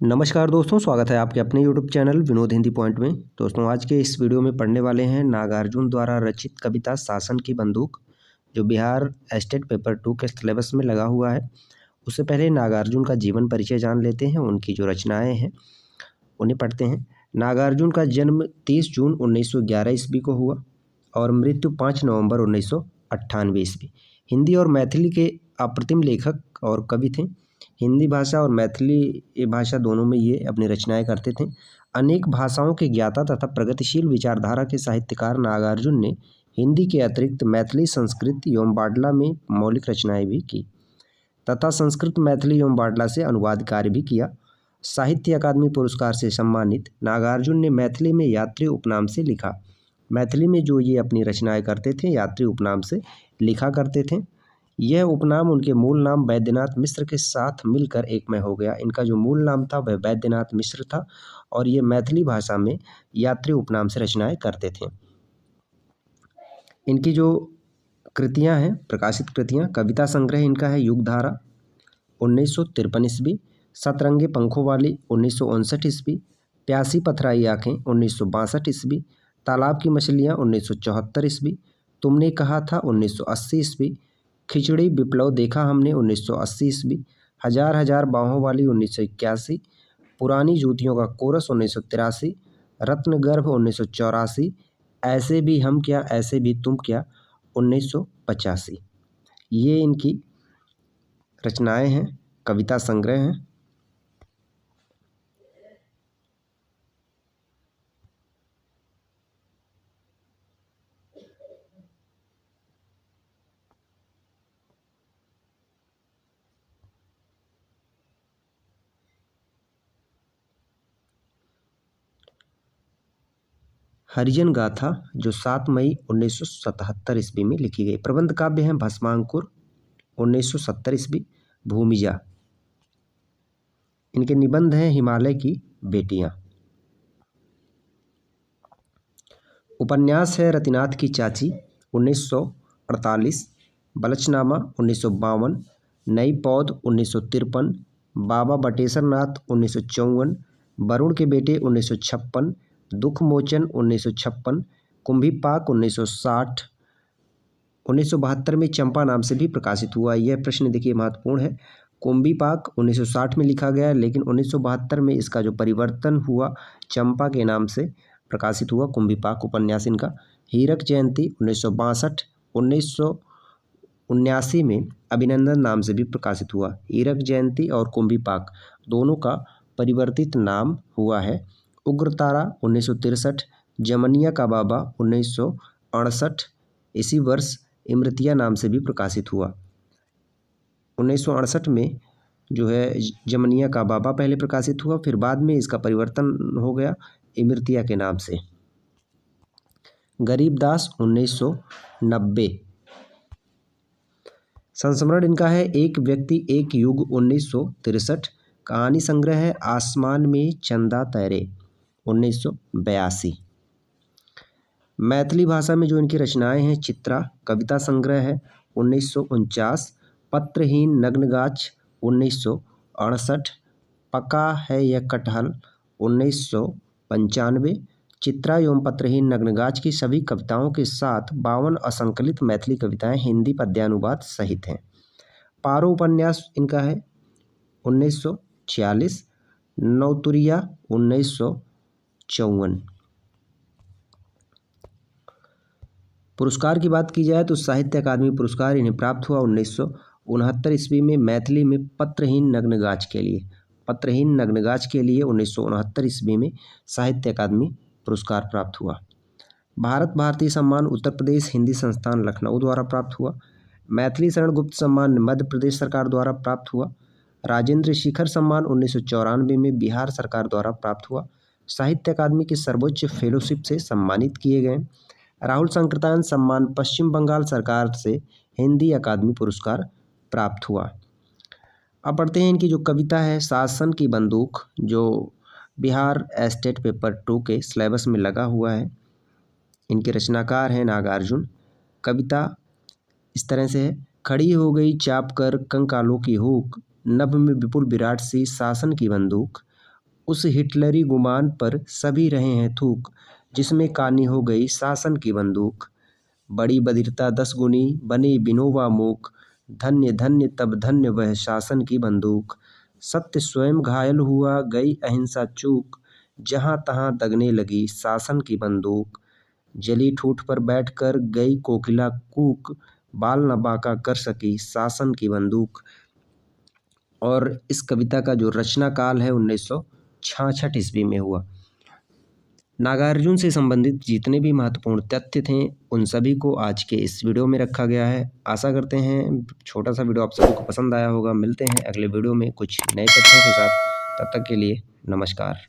नमस्कार दोस्तों, स्वागत है आपके अपने YouTube channel Vinod Hindi point में। दोस्तों, आज के इस वीडियो में पढ़ने वाले हैं नागार्जुन द्वारा रचित कविता शासन की बंदूक, जो बिहार स्टेट पेपर 2 के सिलेबस में लगा हुआ है। उससे पहले नागार्जुन का जीवन परिचय जान लेते हैं, उनकी जो रचनाएं हैं उन्हें पढ़ते हैं। नागार्जुन का जन्म 30 जून 1911 ईस्वी को हुआ और मृत्यु 5 नवंबर 1998 ईस्वी। हिंदी और मैथिली के अप्रतिम लेखक और कवि थे। हिंदी भाषा और मैथिली भाषा दोनों में ये अपनी रचनाएं करते थे। अनेक भाषाओं के ज्ञाता तथा प्रगतिशील विचारधारा के साहित्यकार नागार्जुन ने हिंदी के अतिरिक्त मैथिली, संस्कृत एवं बाडला में मौलिक रचनाएं भी की तथा संस्कृत, मैथिली एवं बाडला से अनुवाद कार्य भी किया। साहित्य अकादमी पुरस्कार से सम्मानित नागार्जुन ने मैथिली में यात्री उपनाम से लिखा। मैथिली में जो ये अपनी रचनाएं करते थे, यात्री उपनाम से लिखा करते थे। यह उपनाम उनके मूल नाम बैद्यनाथ मिश्र के साथ मिलकर एक में हो गया। इनका जो मूल नाम था वह बैद्यनाथ मिश्र था और ये मैथिली भाषा में यात्री उपनाम से रचनाएं करते थे। इनकी जो कृतियां हैं, प्रकाशित कृतियां, कविता संग्रह इनका है युगधारा 1953 ईस्वी, सतरंगे पंखों वाली 1959 ईस्वी, प्यासी पथराई आँखें 1962 ईस्वी, तालाब की मछलियाँ 1974 ईस्वी, तुमने कहा था 1980 ईस्वी, खिचड़ी विप्लव देखा हमने 1980 ईस्वी, हजार हजार बाहों वाली 1981, पुरानी जूतियों का कोरस 1983, रत्नगर्भ 1984, ऐसे भी हम क्या ऐसे भी तुम क्या 1985। ये इनकी रचनाएं हैं, कविता संग्रह हैं। हरिजन गाथा जो 7 मई 1977 ईस्वी में लिखी गई। प्रबंध काव्य हैं भस्मांकुर 1970 ईस्वी, भूमिजा। इनके निबंध हैं हिमालय की बेटियां। उपन्यास है रतिनाथ की चाची 1948, बलचनामा 1952, नई पौध 1953, बाबा बटेश्वर नाथ 1954, वरुण के बेटे 1956, दुख मोचन 1956, कुंभीपाक 1960, 1972 में चंपा नाम से भी प्रकाशित हुआ। यह प्रश्न देखिए महत्वपूर्ण है। कुंभीपाक 1960 में लिखा गया, लेकिन 1972 में इसका जो परिवर्तन हुआ चंपा के नाम से प्रकाशित हुआ कुंभीपाक उपन्यास इनका। हीरक जयंती 1962, 1979 में अभिनंदन नाम से भी प्रकाशित हुआ। हीरक जयंती और कुंभीपाक दोनों का परिवर्तित नाम हुआ है। उग्रतारा 1963, जमनिया का बाबा 1968, इसी वर्ष इमरतिया नाम से भी प्रकाशित हुआ। 1968 में जो है जमनिया का बाबा पहले प्रकाशित हुआ, फिर बाद में इसका परिवर्तन हो गया इमरतिया के नाम से। गरीबदास 1990। संस्मरण इनका है एक व्यक्ति एक युग 1963। कहानी संग्रह है आसमान में चंदा तैरे 1982। मैथिली भाषा में जो इनकी रचनाएं हैं चित्रा कविता संग्रह है 1949, पत्रहीन नग्नगाछ 1968, पका है यह कटहल 1995। चित्रा एवं पत्रहीन नग्नगाछ की सभी कविताओं के साथ 52 असंकलित मैथिली कविताएं हिंदी पद्यानुवाद सहित हैं। पारो उपन्यास इनका है 1946, नौतुरिया 1954। पुरस्कार की बात की जाए तो साहित्य अकादमी पुरस्कार इन्हें प्राप्त हुआ 1969 ईस्वी में मैथिली में पत्रहीन नग्नगाछ के लिए। पत्रहीन नग्नगाछ के लिए 1969 ईस्वी में साहित्य अकादमी पुरस्कार प्राप्त हुआ। भारत भारती सम्मान उत्तर प्रदेश हिंदी संस्थान लखनऊ द्वारा प्राप्त हुआ। मैथिली शरण गुप्त सम्मान मध्य प्रदेश सरकार द्वारा प्राप्त हुआ। राजेंद्र शिखर सम्मान 1994 में बिहार सरकार द्वारा प्राप्त हुआ। साहित्य अकादमी की सर्वोच्च फेलोशिप से सम्मानित किए गए। राहुल संकृतान सम्मान पश्चिम बंगाल सरकार से हिंदी अकादमी पुरस्कार प्राप्त हुआ। अब पढ़ते हैं इनकी जो कविता है शासन की बंदूक, जो बिहार स्टेट पेपर 2 के सिलेबस में लगा हुआ है। इनके रचनाकार हैं नागार्जुन। कविता इस तरह से है। खड़ी हो गई चाप कर कंकालों की हुक, नभ में विपुल विराट सी शासन की बंदूक, उस हिटलरी गुमान पर सभी रहे हैं थूक, जिसमें कानी हो गई शासन की बंदूक। बड़ी बधिरता 10 गुनी बने विनोबा मूक, धन्य धन्य तब धन्य वह शासन की बंदूक। सत्य स्वयं घायल हुआ गई अहिंसा चूक, जहाँ तहाँ दगने लगी शासन की बंदूक। जली ठूठ पर बैठकर गई कोकिला कूक, बाल न बांका कर सकी शासन की बंदूक। और इस कविता का जो रचना काल है 1966 ईस्वी में हुआ। नागार्जुन से संबंधित जितने भी महत्वपूर्ण तथ्य थे उन सभी को आज के इस वीडियो में रखा गया है। आशा करते हैं छोटा सा वीडियो आप सभी को पसंद आया होगा। मिलते हैं अगले वीडियो में कुछ नए तथ्यों के साथ। तब तक के लिए नमस्कार।